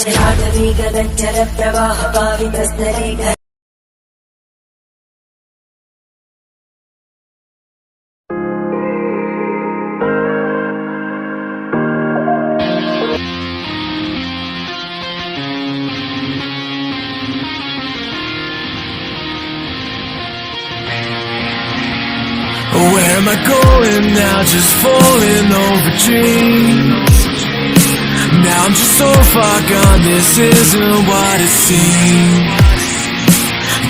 चरागवीगगञ्जरप्रवाहपावितस्तरे Where am I going now? Just falling over dreams. Now I'm just so far gone, this isn't what it seems.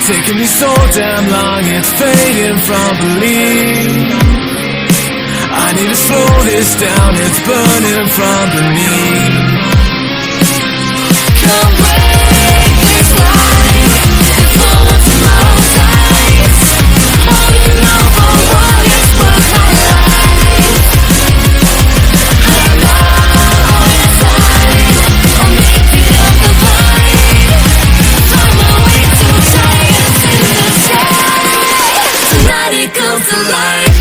Taking me so damn long, it's fading from belief. I need to slow this down, it's burning from beneath. Come break this line, and follow tomorrow's eyes. Holding on for what is worth my life. I'm all inside, I'll make it up the line. Find my way to giants in the sky. Tonight it comes to life.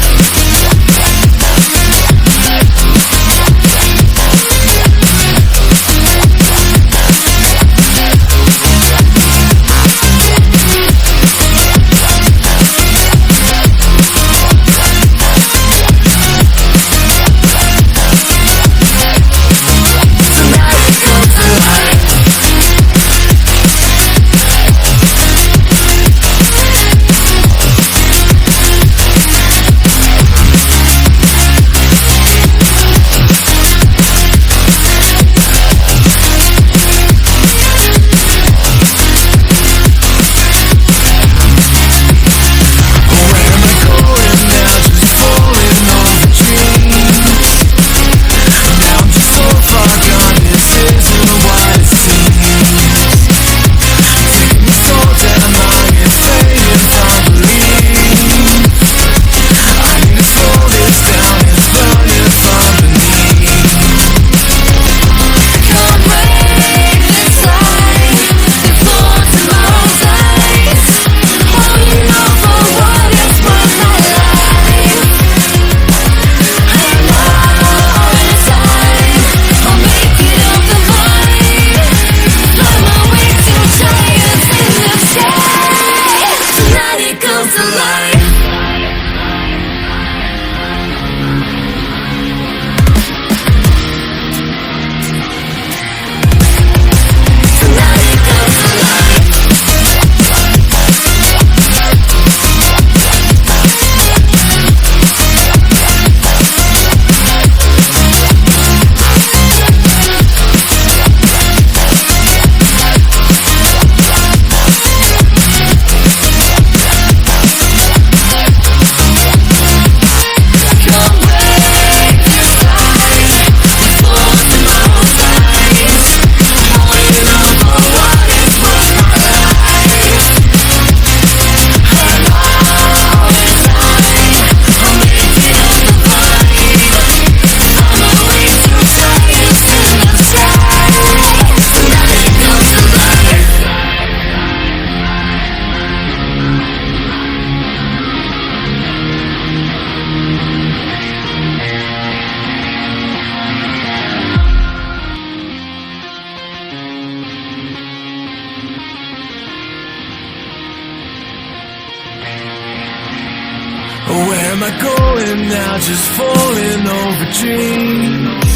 Where am I going now? Just falling over dreams.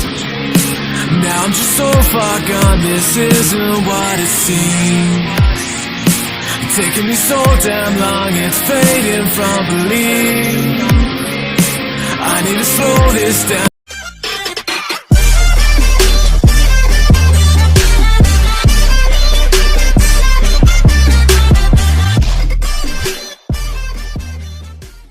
Now I'm just so far gone, this isn't what it seems. Taking me so damn long, it's fading from belief. I need to slow this down.